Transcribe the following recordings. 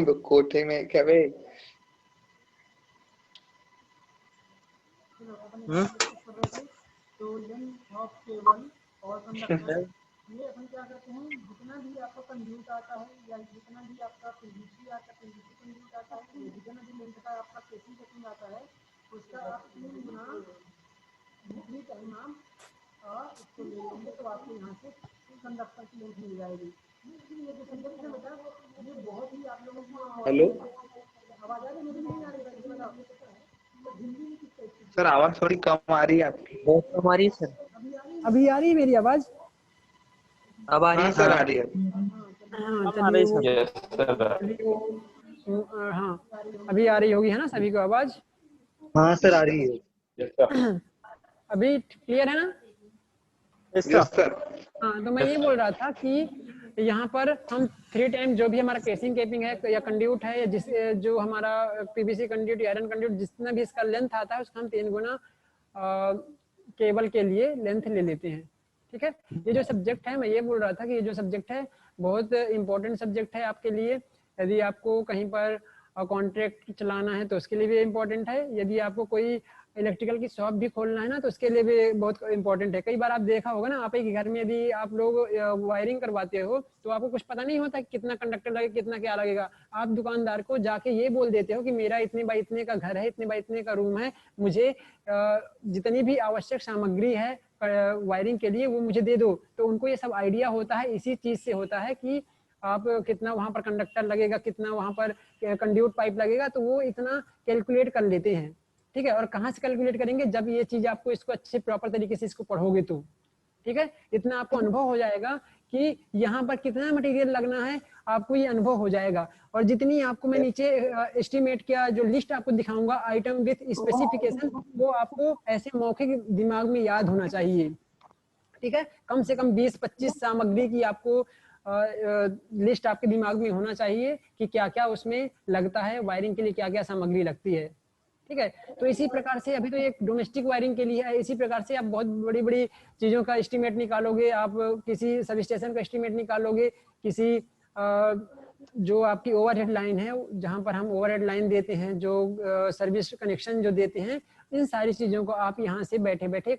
तो कोठे में क्या भाई? तो लेंथ ऑफ केबल और कंडक्टर ये अपन क्या करते हैं, जितना भी आपका कंड्यूट आता है या जितना भी आपका पीवीसी आता है, पीवीसी कंड्यूट आता है, जितना भी लेंथ का आपका केसिंग कटिंग आता है, उसका आप 3 गुना जितनी टाइम आप इसको ले लेंगे तो आपको यहाँ से कंडक्टर की लेंथ मिल जाएगी। ये जो सब्जेक्ट है बेटा, ये बहुत ही आप लोगों को हेलो आवाज आ रही है, नहीं आ रही? सर, आवाज थोड़ी कम आ रही है आपकी। बहुत कम आ रही है सर। अभी आ रही है मेरी आवाज? अब आ रही हाँ है सर, सर। आ रही है। हाँ कम आ रही चलिए है वो हाँ अभी आ रही होगी, है ना सभी को आवाज? हाँ सर, आ रही है। अभी क्लियर है ना? Yes sir. हाँ, तो मैं ये बोल रहा था कि यहाँ पर हम 3 टाइम जो भी हमारा केसिंग केपिंग है या कंड्यूट है या जिस जो हमारा पीवीसी कंड्यूट या आयरन कंड्यूट जितना भी इसका लेंथ आता है उसका हम 3 गुना केबल के लिए लेंथ ले लेते हैं। ठीक है, ये जो सब्जेक्ट है, मैं ये बोल रहा था कि ये जो सब्जेक्ट है बहुत इंपॉर्टेंट सब्जेक्ट है आपके लिए। यदि आपको कहीं पर कॉन्ट्रैक्ट चलाना है तो उसके लिए भी इम्पोर्टेंट है। यदि आपको कोई इलेक्ट्रिकल की शॉप भी खोलना है ना तो उसके लिए भी बहुत इंपॉर्टेंट है। कई बार आप देखा होगा ना, आप एक घर में यदि आप लोग वायरिंग करवाते हो तो आपको कुछ पता नहीं होता कि कितना कंडक्टर लगेगा, कितना क्या लगेगा। आप दुकानदार को जाके ये बोल देते हो कि मेरा इतने बाई इतने का घर है, इतने बाई इतने का रूम है, मुझे जितनी भी आवश्यक सामग्री है वायरिंग के लिए वो मुझे दे दो। तो उनको ये सब आइडिया होता है, इसी चीज से होता है कि आप कितना वहां पर कंडक्टर लगेगा, कितना वहां पर कंड्यूट पाइप लगेगा, तो वो इतना कैलकुलेट कर लेते हैं। ठीक है, और कहाँ से कैलकुलेट करेंगे? जब ये चीज आपको इसको अच्छे प्रॉपर तरीके से इसको पढ़ोगे तो। ठीक है, इतना आपको अनुभव हो जाएगा कि यहाँ पर कितना मटेरियल लगना है, आपको ये अनुभव हो जाएगा। और जितनी आपको मैं नीचे एस्टिमेट किया जो लिस्ट आपको दिखाऊंगा आइटम विथ स्पेसिफिकेशन, वो आपको ऐसे मौखिक दिमाग में याद होना चाहिए। ठीक है, कम से कम 20-25 सामग्री की आपको लिस्ट आपके दिमाग में होना चाहिए कि क्या क्या उसमें लगता है, वायरिंग के लिए क्या क्या सामग्री लगती है। ठीक है, तो इसी प्रकार से अभी तो एक डोमेस्टिक वायरिंग के लिए है, इसी प्रकार से आप बहुत बड़ी बड़ी चीजों का एस्टिमेट निकालोगे, आप किसी सब स्टेशन का एस्टिमेट निकालोगे, किसी जो आपकी ओवरहेड लाइन है जहां पर हम ओवरहेड लाइन देते हैं, जो सर्विस कनेक्शन जो देते हैं, इन सारी चीजों को आप यहाँ से बैठे बैठे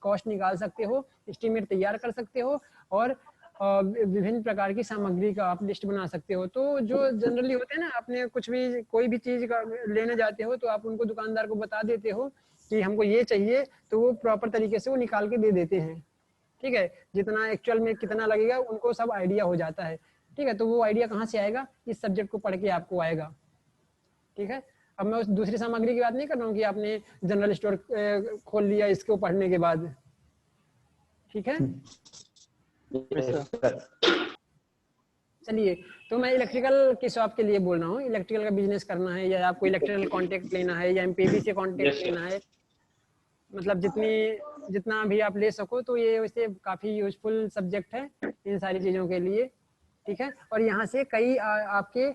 कॉस्ट निकाल सकते हो, एस्टिमेट तैयार कर सकते हो और विभिन्न प्रकार की सामग्री का आप लिस्ट बना सकते हो। तो जो जनरली होते हैं ना, आपने कुछ भी कोई भी चीज लेने जाते हो तो आप उनको दुकानदार को बता देते हो कि हमको ये चाहिए, तो वो प्रॉपर तरीके से वो निकाल के दे देते हैं। ठीक है, जितना एक्चुअल में कितना लगेगा उनको सब आइडिया हो जाता है। ठीक है, तो वो आइडिया कहाँ से आएगा? इस सब्जेक्ट को पढ़ के आपको आएगा। ठीक है, अब मैं उस दूसरी सामग्री की बात नहीं कर रहा हूँ कि आपने जनरल स्टोर खोल लिया इसको पढ़ने के बाद। ठीक है, चलिए, तो मैं इलेक्ट्रिकल की शॉप के लिए बोल रहा हूँ। इलेक्ट्रिकल का बिजनेस करना है या आपको इलेक्ट्रिकल कॉन्टेक्ट लेना है या एमपीबी से कॉन्टेक्ट लेना है, मतलब जितना भी आप ले सको, तो ये वैसे काफ़ी यूजफुल सब्जेक्ट है इन सारी चीज़ों के लिए। ठीक है, और यहाँ से कई आपके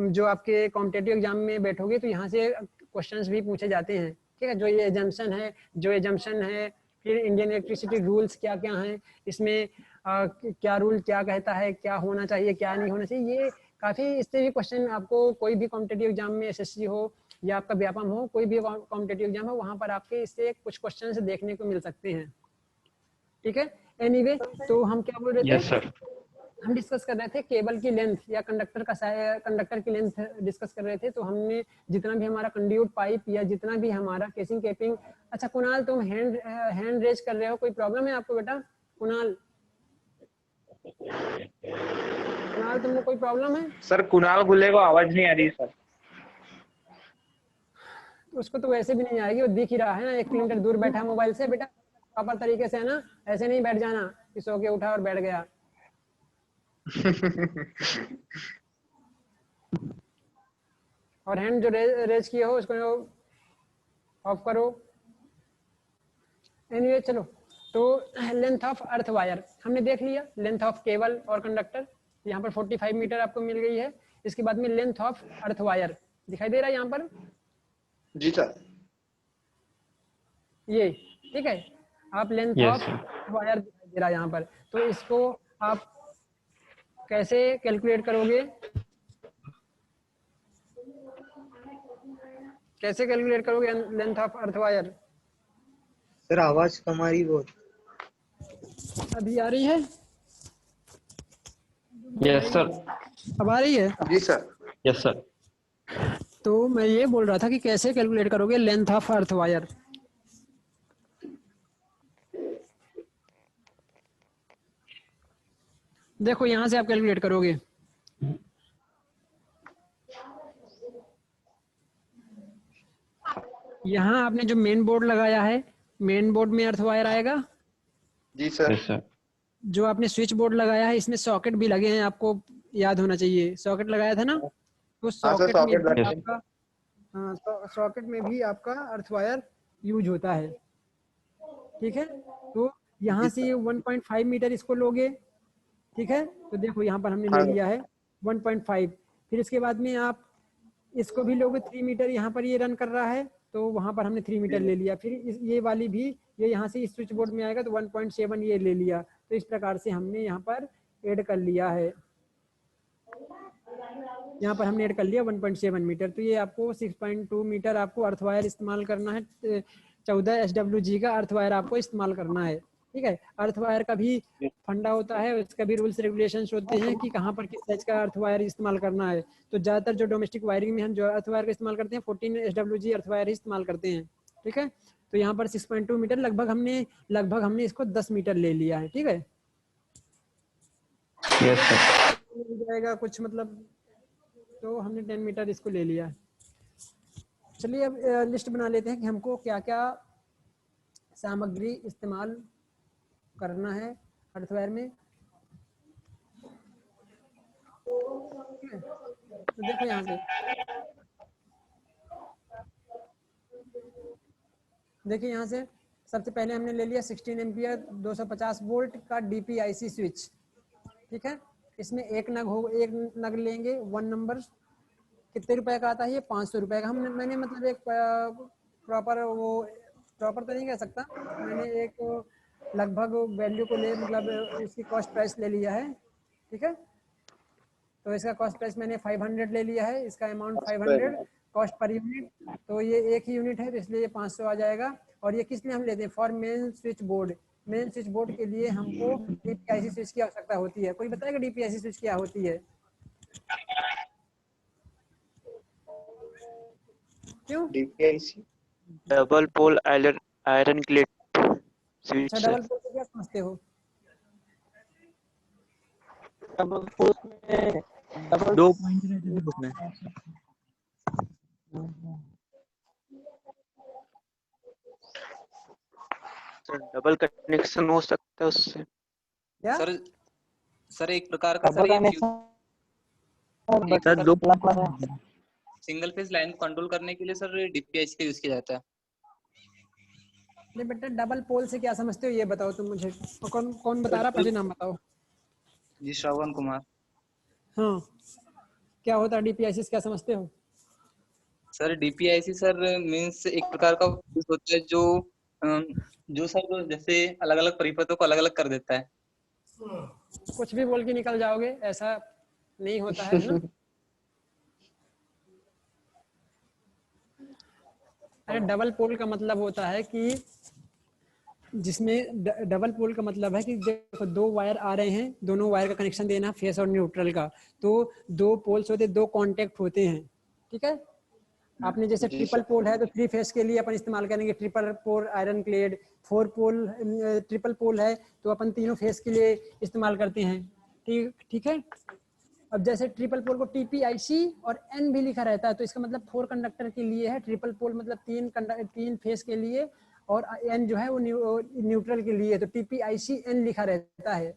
जो आपके कॉम्पिटिटिव एग्जाम में बैठोगे तो यहाँ से क्वेश्चंस भी पूछे जाते हैं। ठीक है, जो ये एजम्पशन है, फिर इंडियन इलेक्ट्रिसिटी रूल्स क्या क्या हैं, इसमें क्या रूल क्या कहता है, क्या होना चाहिए क्या नहीं होना चाहिए, ये काफ़ी इससे भी क्वेश्चन आपको कोई भी कॉम्पिटिटिव एग्जाम में एसएससी हो या आपका व्यापम हो, कोई भी कॉम्पिटिटिव एग्जाम हो, वहाँ पर आपके इससे कुछ क्वेश्चन देखने को मिल सकते हैं। ठीक है, एनीवे, तो हम क्या बोल रहे थे? Yes sir. हम डिस्कस कर रहे थे केबल की लेंथ या कंडक्टर की लेंथ डिस्कस कर रहे थे। तो हमने जितना भी हमारा कंड्यूट पाइप या जितना भी हमारा केसिंग केपिंग। अच्छा कुणाल, तुम हैंड रेज कर रहे हो, कोई प्रॉब्लम है आपको बेटा? कुणाल, तुमको कोई प्रॉब्लम है? सर, कुणाल गुले को आवाज नहीं आ रही सर। उसको तो वैसे भी नहीं आएगी, वो दिख ही रहा है ना, 1 किलोमीटर दूर बैठा है मोबाइल से। बेटा प्रॉपर तरीके से है ना, ऐसे नहीं बैठ जाना कि सो के उठा और बैठ गया। और हैंड जो रेज किए हो उसको ऑफ करो। एनीवे, चलो, तो लेंथ ऑफ अर्थ वायर हमने देख लिया, लेंथ ऑफ केबल और कंडक्टर यहाँ पर 45 मीटर आपको मिल गई है। इसके बाद में लेंथ ऑफ अर्थ वायर दिखाई दे रहा है यहाँ पर? जी सर। ये, ठीक है। आप length Yes, of sir. Wire दिखाई दे रहा है यहाँ पर, तो इसको आप कैसे कैलकुलेट करोगे? कैसे कैलकुलेट करोगे length of earth wire? Sir आवाज कम आ रही बहुत। अभी आ रही है? Yes, sir. अब आ रही है? जी सर। Yes, sir. तो मैं ये बोल रहा था कि कैसे कैलकुलेट करोगे लेंथ ऑफ अर्थ वायर? देखो यहाँ से आप कैलकुलेट करोगे। यहाँ आपने जो मेन बोर्ड लगाया है, मेन बोर्ड में अर्थ वायर आएगा। जी सर। Yes, sir. जो आपने स्विच बोर्ड लगाया है, इसमें सॉकेट भी लगे हैं, आपको याद होना चाहिए। सॉकेट लगाया था ना, तो हाँ सर, सॉकेट में सॉकेट भी लगे हैं। आपका, हाँ, सॉकेट में भी आपका अर्थ वायर यूज होता है, ठीक है। तो यहाँ से ये 1.5 मीटर इसको लोगे, ठीक है। तो देखो यहाँ पर हमने ले हाँ। लिया है 1.5। फिर इसके बाद में आप इसको भी लोगे 3 मीटर, यहाँ पर ये रन कर रहा है, तो वहाँ पर हमने 3 मीटर ले लिया। फिर ये वाली भी, ये यहाँ से इस स्विच बोर्ड में आएगा तो 1.7 ये ले लिया। तो इस प्रकार से हमने यहाँ पर ऐड कर लिया है, यहाँ पर हमने ऐड कर लिया 1.7 मीटर। तो ये आपको 6.2 मीटर आपको अर्थ वायर इस्तेमाल करना है, 14 SWG का अर्थ वायर आपको इस्तेमाल करना है, ठीक है। अर्थ वायर का भी फंडा होता है, उसका भी रूल्स रेगुलेशंस होते हैं कि कहाँ पर किस साइज का अर्थ वायर इस्तेमाल करना है। तो ज़्यादातर जो डोमेस्टिक वायरिंग में हम जो अर्थ वायर का इस्तेमाल करते हैं 14 SWG अर्थ वायर ही इस्तेमाल करते हैं, ठीक है। तो यहाँ पर 6.2 मीटर लगभग हमने इसको 10 मीटर ले लिया है, ठीक है। Yes, sir. मिल जाएगा कुछ, मतलब तो हमने 10 मीटर इसको ले लिया है। चलिए अब लिस्ट बना लेते हैं कि हमको क्या क्या सामग्री इस्तेमाल करना है अर्थवायर में। तो देखो यहाँ से, देखिए यहाँ से सबसे पहले हमने ले लिया 16 एम्पियर 250 वोल्ट का DPIC स्विच, ठीक है। इसमें एक नग लेंगे, 1 नंबर। कितने रुपए का आता है ये? 500 रुपए का। मैंने मतलब एक प्रॉपर तो नहीं कह सकता, मैंने एक लगभग वैल्यू को ले, मतलब इसकी कॉस्ट प्राइस ले लिया है, ठीक है। तो इसका कॉस्ट प्राइस मैंने 500 ले लिया है, इसका अमाउंट 500 कॉस्ट पर यूनिट। तो ये एक ही यूनिट है, तो इसलिए ये 500 आ जाएगा। और ये किस लिए हम लेते हैं? For main switch board. Main switch board के लिए हमको DPIC स्विच की आवश्यकता होती है। कोई बताएगा DPIC स्विच क्या होती है? क्यों? DPIC double pole iron clad switch. अच्छा, डबल पोल से क्या समझते हो? डबल पोल में डबल 2 पॉइंट रहते हैं उसमें। डबल कनेक्शन हो सकता है उससे। क्या? सर एक प्रकार का सर सिंगल फेज लाइन को कंट्रोल करने के लिए सर DPIC का यूज किया जाता है। नहीं बेटा, डबल पोल से क्या समझते हो ये बताओ तुम मुझे। कौन बता रहा, पहले नाम बताओ। जी, श्रवण कुमार। हाँ, क्या होता है DPIC, क्या समझते हो? सर DPIC सर मींस एक प्रकार का यूज होता है जो सर जैसे अलग अलग परिपथों को अलग अलग कर देता है। कुछ भी बोल के निकल जाओगे, ऐसा नहीं होता है ना। अरे डबल पोल का मतलब होता है कि जिसमें डबल पोल का मतलब है कि देखो 2 वायर आ रहे हैं, दोनों वायर का कनेक्शन देना फेस और न्यूट्रल का। तो 2 पोल्स होते, 2 कांटेक्ट होते हैं, ठीक है। आपने जैसे ट्रिपल पोल है तो 3 फेस के लिए अपन इस्तेमाल करेंगे ट्रिपल पोल आयरन क्लेड। 4 पोल ट्रिपल पोल है तो अपन तीनों फेस के लिए इस्तेमाल करते हैं, ठीक है। अब जैसे ट्रिपल पोल को TPIC और N भी लिखा रहता है, तो इसका मतलब 4 कंडक्टर के लिए है। ट्रिपल पोल मतलब 3 फेस के लिए, और N जो है वो न्यूट्रल के लिए, तो TPIC N लिखा रहता है,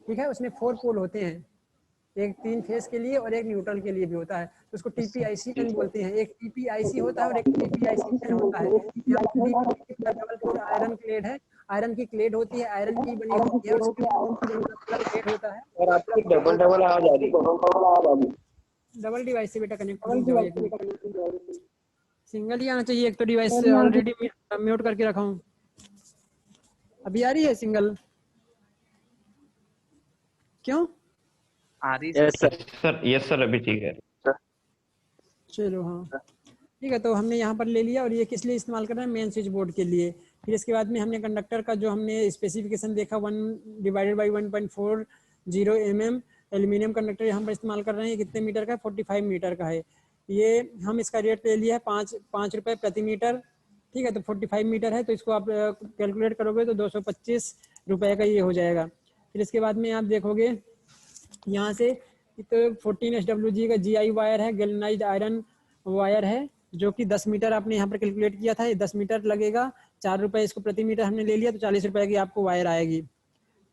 ठीक है। उसमें 4 पोल होते हैं, एक 3 फेस के लिए और एक न्यूट्रल के लिए भी होता है, तो उसको TPIC N बोलते हैं। एक TPIC होता है और एक TPIC N होता है। डबल पोल आयरन क्लेड है, आयरन की क्लेड होती है, आयरन की बनी होती है, उसमें क्लेड होता है। और आपकी डबल आवाज आ रही है। डबल डिवाइस से बेटा कनेक्ट नहीं जाओ। सिंगल ही आना चाहिए, एक तो डिवाइस ऑलरेडी म्यूट करके रखा हूँ। अभी आ रही है सिंगल? क्यों? आ रही है यस सर। यस सर अभी ठीक है। चलो हाँ ठीक है। तो हमने यहाँ पर ले लिया, और ये किस लिए इस्तेमाल कर रहे हैं? मेन स्विच बोर्ड के लिए। फिर इसके बाद में हमने कंडक्टर का जो हमने स्पेसिफिकेशन देखा 1/1.40 mm एल्यूमिनियम कंडक्टर यहाँ पर इस्तेमाल कर रहे हैं। ये कितने मीटर का है? 45 मीटर का है। ये हम इसका रेट ले लिया है 5 रुपये प्रति मीटर। ठीक है, तो 45 मीटर है, तो इसको आप कैलकुलेट करोगे तो 225 रुपये का ये हो जाएगा। फिर इसके बाद में आप देखोगे यहाँ से तो 14 SWG का GI वायर है, गैल्वेनाइज्ड आयरन वायर है, जो कि 10 मीटर आपने यहाँ पर कैलकुलेट किया था। ये 10 मीटर लगेगा, 4 रुपये इसको प्रति मीटर हमने ले लिया, तो 40 रुपये की आपको वायर आएगी।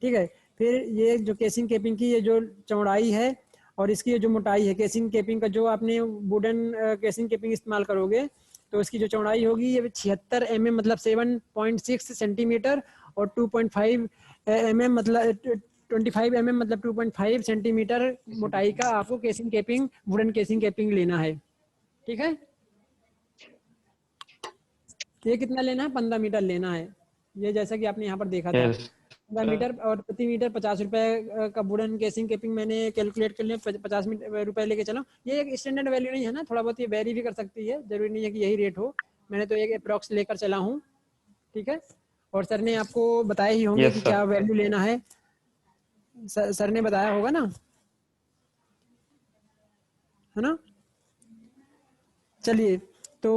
ठीक है, फिर ये जो केसिंग केपिंग की ये जो चौड़ाई है और इसकी ये जो मोटाई है, केसिंग केपिंग का जो आपने वुडन केसिंग केपिंग इस्तेमाल करोगे तो इसकी जो चौड़ाई होगी ये 76 mm मतलब 7.6 सेंटीमीटर, और 2.5 mm मतलब 25 mm मतलब 2.5 सेंटीमीटर मोटाई का आपको केसिंग केपिंग वुडन केसिंग केपिंग लेना है। ठीक है, ये कितना लेना है? 15 मीटर लेना है। ये जैसा कि आपने यहाँ पर देखा था 15 मीटर, और प्रति मीटर 50 रुपए का वुडन केसिंग केपिंग मैंने कैलकुलेट कर लिया, 50 रुपए लेके चलो। ये एक स्टैंडर्ड वैल्यू नहीं है ना, थोड़ा बहुत ये वेरी भी कर सकती है, जरूरी नहीं है कि यही रेट हो। मैंने तो एक अप्रॉक्स लेकर चला हूँ। ठीक है, और सर ने आपको बताया ही होंगे कि क्या वैल्यू लेना है। सर ने बताया होगा ना, है ना? चलिए, तो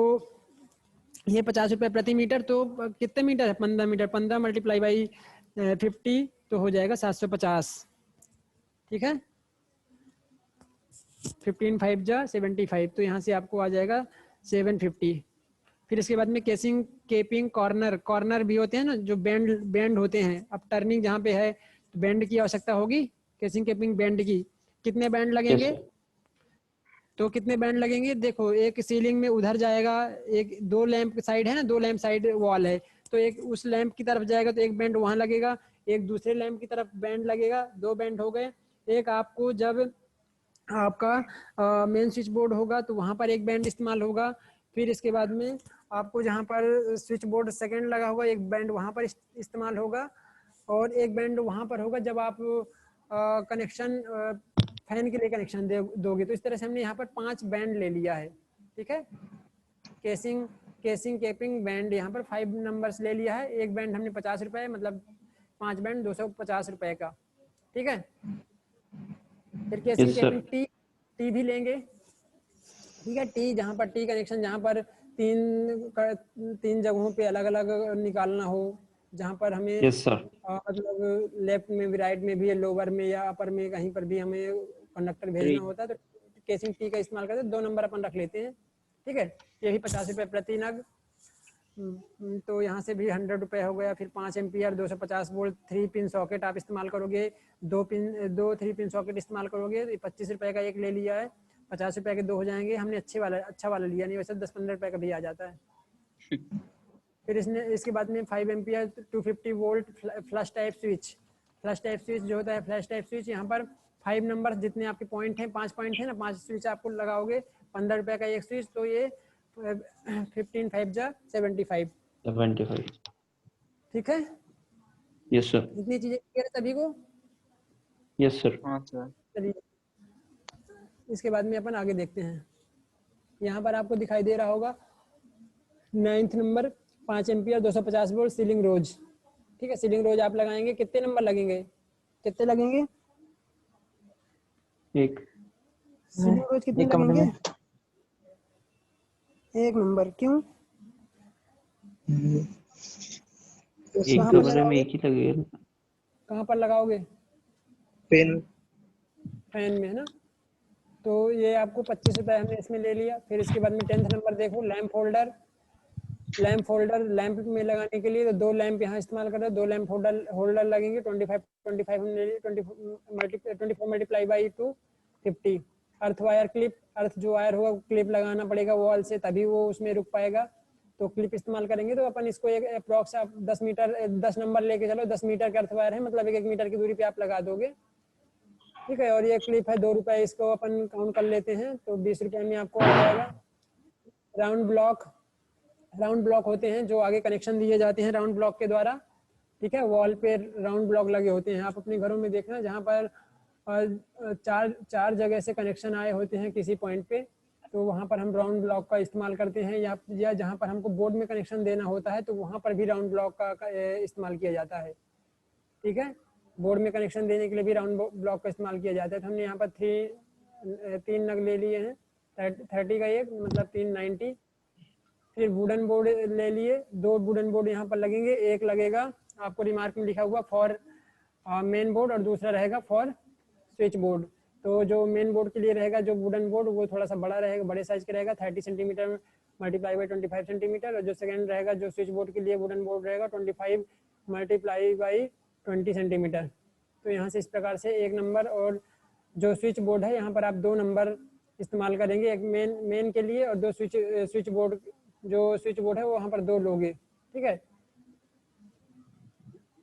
ये 50 रुपये प्रति मीटर, तो कितने मीटर है? 15 मीटर। 15 मल्टीप्लाई बाई 50 तो हो जाएगा 750। ठीक है, 15 5 जा 75, तो यहाँ से आपको आ जाएगा 750। फिर इसके बाद में केसिंग केपिंग कॉर्नर भी होते हैं ना, जो बैंड होते हैं। अब टर्निंग जहाँ पे है तो बैंड की आवश्यकता होगी, केसिंग केपिंग बैंड की। कितने बैंड लगेंगे? तो कितने बैंड लगेंगे? देखो, एक सीलिंग में उधर जाएगा, एक 2 लैंप साइड है ना, 2 लैंप साइड वॉल है, तो एक उस लैंप की तरफ जाएगा तो एक बैंड वहां लगेगा, एक दूसरे लैंप की तरफ बैंड लगेगा, 2 बैंड हो गए। एक आपको जब आपका मेन स्विच बोर्ड होगा तो वहां पर एक बैंड इस्तेमाल होगा। फिर इसके बाद में आपको जहाँ पर स्विच बोर्ड सेकेंड लगा होगा एक बैंड वहां पर इस्तेमाल होगा, और एक बैंड वहां पर होगा जब आप कनेक्शन फैन के लिए कनेक्शन दोगे। तो इस तरह से हमने यहाँ पर 5 बैंड ले लिया है। ठीक है, केसिंग केपिंग बैंड यहाँ पर 5 नंबर्स ले लिया है। एक बैंड हमने 50 रुपये, मतलब 5 बैंड 250 रुपये का। ठीक है, फिर केसिंग केपिंग टी भी लेंगे। ठीक है, टी जहाँ पर टी कनेक्शन जहाँ पर तीन जगहों पे अलग अलग निकालना हो, जहाँ पर हमें मतलब लेफ्ट में भी, राइट में भी, लोअर में या अपर में, कहीं पर भी हमें कंडक्टर भेजना होता है तो केसिंग टी का इस्तेमाल करते हैं। 2 नंबर अपन रख लेते हैं। ठीक है, ये भी 50 रुपये प्रति नग, तो यहाँ से भी 100 रुपये हो गया। फिर 5 एम्पियर 250 वोल्ट 3 पिन सॉकेट आप इस्तेमाल करोगे, 2 3 पिन सॉकेट इस्तेमाल करोगे तो 25 रुपये का एक ले लिया है, 50 रुपये के 2 हो जाएंगे। हमने अच्छा वाला लिया, नहीं वैसे 10-15 रुपये का भी आ जाता है। फिर इसके बाद में 5 ampere 250 volt flush type switch जो होता है, फ्लैश टाइप स्विच, यहाँ पर 5 नंबर जितने आपके पॉइंट हैं, 5 पॉइंट है ना, 5 स्विच आपको लगाओगे, 15 रुपये का एक स्विच, तो ये 15 5 जा 75। ठीक है, यस सर। इतनी चीजें क्लियर है सभी को? Yes sir. हाँ सर। चलिए, इसके बाद में अपन आगे देखते हैं। यहाँ पर आपको दिखाई दे रहा होगा 9th number 5 ampere 250 volt ceiling rose. ठीक है, सीलिंग रोज आप लगाएंगे, कितने नंबर लगेंगे? कितने लगेंगे? एक। सीलिंग रोज कितने लगेंगे? 1 नंबर। क्यों? एक कमरे में एक ही लगेगा। कहाँ पर लगाओगे? फैन में है ना, तो ये आपको 25 रुपये हमने इसमें ले लिया। फिर इसके बाद में 10th नंबर देखो, लैंप होल्डर लैंप में लगाने के लिए तो 2 लैंप यहाँ इस्तेमाल कर रहे हैं, 2 लैंप होल्डर लगेंगे। 25 हमने 24 multiply by 2 50। Earth wire clip, earth जो वायर होगा क्लिप लगाना पड़ेगा वॉल से, तभी वो उसमें रुक पाएगा, तो क्लिप इस्तेमाल करेंगे। तो अपन इसको एक अप्रॉक्स आप 10 नंबर लेके चलो, 10 मीटर का अर्थ वायर है, मतलब 1 मीटर की दूरी पे आप लगा दोगे। ठीक है, और ये क्लिप है 2 रुपये, इसको अपन काउंट कर लेते हैं, तो 20 रुपये में आपको आ जाएगा। राउंड ब्लॉक होते हैं जो आगे कनेक्शन दिए जाते हैं राउंड ब्लॉक के द्वारा, ठीक है। वॉल पे राउंड ब्लॉक लगे होते हैं, आप अपने घरों में देखना जहाँ पर चार जगह से कनेक्शन आए होते हैं किसी पॉइंट पे, तो वहाँ पर हम राउंड ब्लॉक का इस्तेमाल करते हैं। या जहाँ पर हमको बोर्ड में कनेक्शन देना होता है तो वहाँ पर भी राउंड ब्लॉक का इस्तेमाल किया जाता है, ठीक है। बोर्ड में कनेक्शन देने के लिए भी राउंड ब्लॉक का इस्तेमाल किया जाता है। तो हमने यहाँ पर तीन नग ले लिए हैं, 30 का एक मतलब 390। फिर वुडन बोर्ड ले लिए, 2 वुडन बोर्ड यहाँ पर लगेंगे, एक लगेगा आपको रिमार्क में लिखा हुआ फॉर मेन बोर्ड और दूसरा रहेगा फॉर स्विच बोर्ड। तो जो मेन बोर्ड के लिए रहेगा जो वुडन बोर्ड वो थोड़ा सा बड़ा रहेगा, बड़े साइज का रहेगा, 30 सेंटीमीटर मल्टीप्लाई बाई 25 सेंटीमीटर। और जो सेकंड रहेगा जो स्विच बोर्ड के लिए वुडन बोर्ड रहेगा 25 मल्टीप्लाई बाई 20 सेंटीमीटर। तो यहाँ से इस प्रकार से 1 नंबर, और जो स्विच बोर्ड है यहाँ पर आप 2 नंबर इस्तेमाल करेंगे, एक मेन के लिए और 2 स्विच बोर्ड, जो स्विच बोर्ड है वो वहाँ पर 2 लोगे, ठीक है।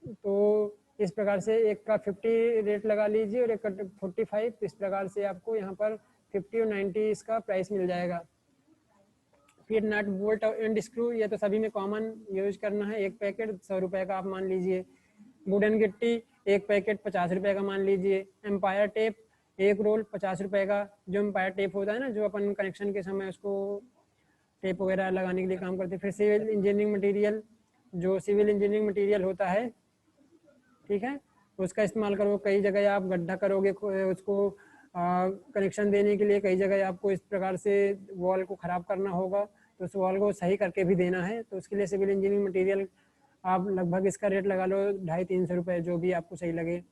तो इस प्रकार से एक का 50 रेट लगा लीजिए और एक का 45। इस प्रकार से आपको यहाँ पर 50 और 90 इसका प्राइस मिल जाएगा। फिर नट बोल्ट एंड स्क्रू, ये तो सभी में कॉमन यूज करना है। एक पैकेट 100 रुपये का आप मान लीजिए। वुडन गिट्टी एक पैकेट 50 रुपये का मान लीजिए। एम्पायर टेप एक रोल 50 रुपये का, जो एम्पायर टेप होता है ना, जो अपन कनेक्शन के समय उसको टेप वगैरह लगाने के लिए काम करते हैं। फिर सिविल इंजीनियरिंग मटेरियल, जो सिविल इंजीनियरिंग मटेरियल होता है, ठीक है, उसका इस्तेमाल करो। कई जगह आप गड्ढा करोगे उसको कनेक्शन देने के लिए, कई जगह आपको इस प्रकार से वॉल को ख़राब करना होगा, तो उस वॉल को सही करके भी देना है। तो उसके लिए सिविल इंजीनियरिंग मटेरियल आप लगभग इसका रेट लगा लो 250-300 रुपये, जो भी आपको सही लगे।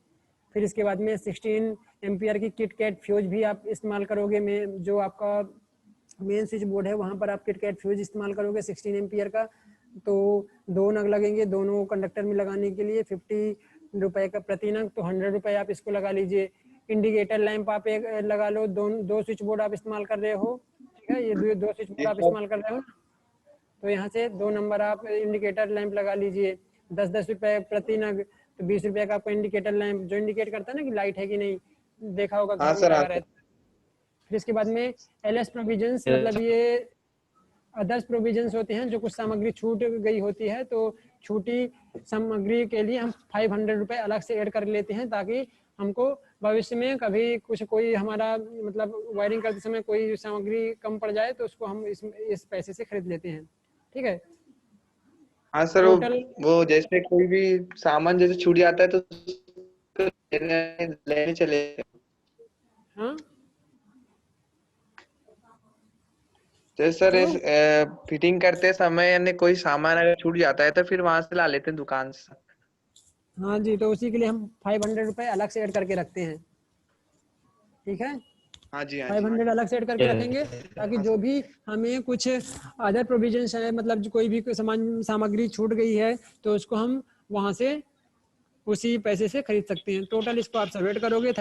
फिर इसके बाद में 16 एम्पियर की किट कैट फ्यूज भी आप इस्तेमाल करोगे। में जो आपका मेन स्विच बोर्ड है वहाँ पर आप किट कैट फ्यूज इस्तेमाल करोगे 16 एम्पियर का। तो 2 नग लगेंगे दोनों कंडक्टर में लगाने के लिए, 50 रुपये का प्रति नग, तो 100 रुपये आप इसको लगा लीजिए। इंडिकेटर लैंप आप एक लगा लो, 2 स्विच बोर्ड आप इस्तेमाल कर रहे हो, ठीक है, ये 2 स्विच बोर्ड आप इस्तेमाल कर रहे हो, तो यहाँ से 2 नंबर आप इंडिकेटर लैंप लगा लीजिए। 10-10 रुपये प्रति नग, तो 20 रुपये का आपको इंडिकेटर लैंप, जो इंडिकेट करता है ना कि लाइट है कि नहीं, देखा होगा घर में लगा रहता है। फिर इसके बाद में LS प्रोविजंस, मतलब ये अदर्स प्रोविजंस होते हैं, जो कुछ सामग्री छूट गई होती है तो छूटी सामग्री के लिए हम 500 रुपये अलग से ऐड कर लेते हैं, ताकि हमको भविष्य में कभी कुछ कोई हमारा मतलब वायरिंग करते समय कोई सामग्री कम पड़ जाए तो उसको हम इस पैसे से खरीद लेते हैं, ठीक है। हाँ सर, वो जैसे कोई भी सामान जैसे छूट जाता है तो लेने चले। हाँ तो सर फिटिंग करते समय यानी कोई सामान अगर छूट जाता है तो फिर वहां से ला लेते हैं दुकान से। हाँ जी, तो उसी के लिए हम 500 रुपये अलग से ऐड करके रखते हैं, ठीक है। हाँ जी, 500 अलग से ऐड करके रखेंगे, ताकि जो भी हमें कुछ अदर प्रोविजंस है, मतलब जो कोई भी सामग्री छूट गई है तो उसको हम वहाँ से उसी पैसे से खरीद सकते हैं। टोटल इसको आप सबमिट करोगे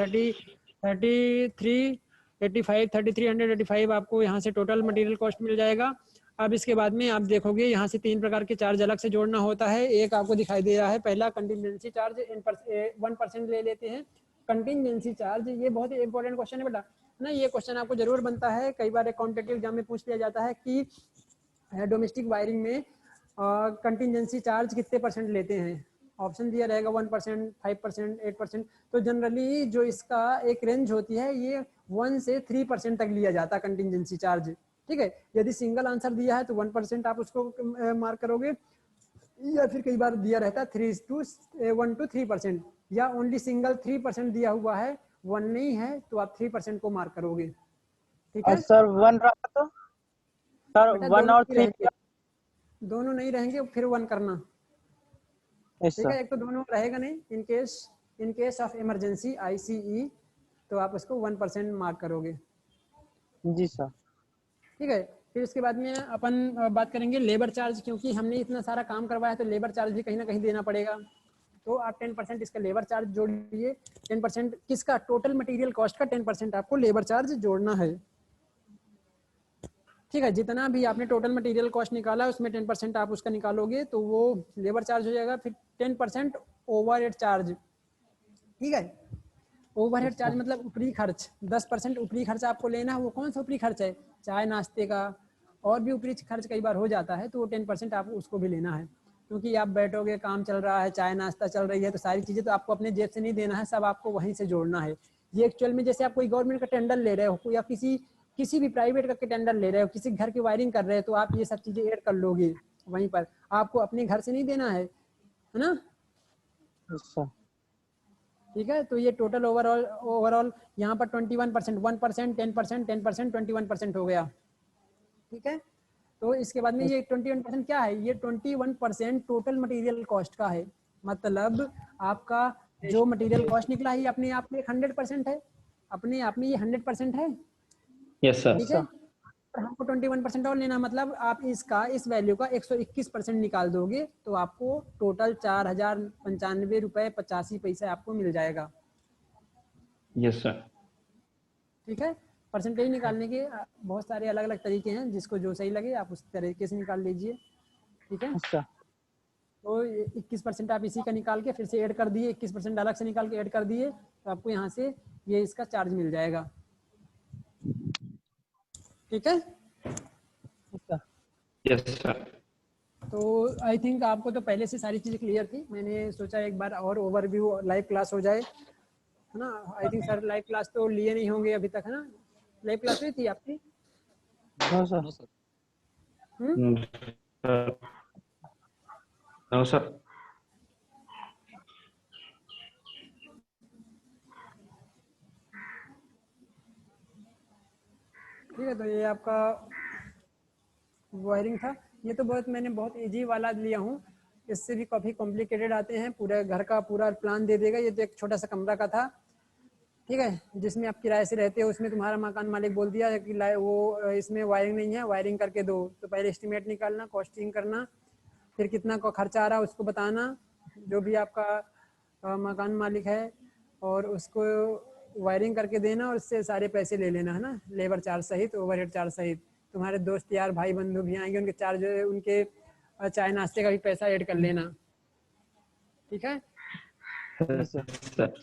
3385 आपको यहाँ से टोटल मटेरियल कॉस्ट मिल जाएगा। अब इसके बाद में आप देखोगे यहाँ से 3 प्रकार के चार्ज अलग से जोड़ना होता है। एक आपको दिखाई दे रहा है, पहला कंटिजेंसी चार्ज 1% ले लेते हैं। कंटिजेंसी चार्ज, ये बहुत ही इंपॉर्टेंट क्वेश्चन है बेटा ना, ये क्वेश्चन आपको जरूर बनता है, कई बार कॉम्पिटिटिव एग्जाम में पूछ लिया जाता है कि डोमेस्टिक वायरिंग में कंटिजेंसी चार्ज कितने % लेते हैं। ऑप्शन दिया रहेगा 1%, 5%, 8%। तो जनरली जो इसका एक रेंज होती है ये 1 से 3% तक लिया जाता है कंटिजेंसी चार्ज, ठीक है। यदि सिंगल आंसर दिया है तो 1% आप उसको मार्क करोगे, या फिर कई बार दिया रहता है 1 to 3%, या ओनली सिंगल 3% दिया हुआ है, 1 नहीं है तो आप 3% को मार्क करोगे, ठीक है। सर 1 रहा तो सर 1 और 3 दोनों नहीं रहेंगे, फिर 1 करना, ठीक है। एक तो दोनों रहेगा नहीं, in case of emergency ICE, तो आप उसको 1% मार्क करोगे, जी सर, ठीक है। फिर इसके बाद में अपन बात करेंगे लेबर चार्ज, क्योंकि हमने इतना सारा काम करवाया तो लेबर चार्ज भी कहीं ना कहीं देना पड़ेगा। तो आप 10% इसका लेबर चार्ज जोड़िए। 10% किसका? टोटल मटेरियल कॉस्ट का 10% आपको लेबर चार्ज जोड़ना है, ठीक है। जितना भी आपने टोटल मटेरियल कॉस्ट निकाला उसमें 10% आप उसका निकालोगे तो वो लेबर चार्ज हो जाएगा। फिर 10% ओवरहेड चार्ज, ठीक है। ओवरहेड चार्ज मतलब ऊपरी खर्च, 10% ऊपरी खर्च आपको लेना है। वो कौन सा ऊपरी खर्च है? चाय नाश्ते का, और भी ऊपरी खर्च कई बार हो जाता है, तो वो 10% आपको उसको भी लेना है, क्योंकि आप बैठोगे, काम चल रहा है, चाय नाश्ता चल रही है, तो सारी चीज़ें तो आपको अपने जेब से नहीं देना है, सब आपको वहीं से जोड़ना है। ये एक्चुअल में जैसे आप कोई गवर्नमेंट का टेंडर ले रहे हो या किसी भी प्राइवेट का टेंडर ले रहे हो, किसी घर की वायरिंग कर रहे हो, तो आप ये सब चीज़ें ऐड कर लोगे वहीं पर, आपको अपने घर से नहीं देना है ना। अच्छा ठीक है, तो ये टोटल ओवरऑल यहाँ पर 21%, 1%, 10%, 10%, 21% हो गया। ठीक है, तो इसके बाद में ये 21% क्या है, ये 21% टोटल मटेरियल कॉस्ट का है, मतलब आपका जो मटेरियल कॉस्ट निकला है ये अपने आप में 100% है, अपने आप में ये 100% है। Yes sir. ठीक है, और हमको 21% और लेना, मतलब आप इस वैल्यू का 121% निकाल दोगे तो आपको टोटल 4095 रुपए 85 पैसे आपको मिल जाएगा। Yes sir. ठीक है, परसेंटेज निकालने के बहुत सारे अलग अलग तरीके हैं, जिसको जो सही लगे आप उस तरीके से निकाल लीजिए। ठीक है, अच्छा तो 21% आप इसी का निकाल के फिर से ऐड कर दिए, 21% अलग से निकाल के ऐड कर दिए, तो आपको यहाँ से ये इसका चार्ज मिल जाएगा। ठीक है, अच्छा यस सर। तो आई थिंक आपको तो पहले से सारी चीज़ें क्लियर थी, मैंने सोचा एक बार और ओवरव्यू लाइव क्लास हो जाए, है ना। I think sir live class तो लिए नहीं होंगे अभी तक, है ना। लाइव क्लास हुई थी आपकी? No sir. No sir. ठीक है, तो ये आपका वायरिंग था। ये तो मैंने बहुत इजी वाला लिया हूँ, इससे भी काफ़ी कॉम्प्लिकेटेड आते हैं, पूरे घर का पूरा प्लान दे देगा। ये तो एक छोटा सा कमरा का था, ठीक है, जिसमें आप किराए से रहते हो, उसमें तुम्हारा मकान मालिक बोल दिया कि वो इसमें वायरिंग नहीं है, वायरिंग करके दो। तो पहले एस्टिमेट निकालना, कॉस्टिंग करना, फिर कितना का खर्चा आ रहा है उसको बताना, जो भी आपका मकान मालिक है, और उसको वायरिंग करके देना, और उससे सारे पैसे ले लेना, है ना, लेबर चार्ज सहित, ओवरहेड चार्ज सहित। तुम्हारे दोस्त यार भाई बंधु भी आएंगे, उनके चार्ज, उनके चाय नाश्ते का भी पैसा ऐड कर लेना। ठीक है, सर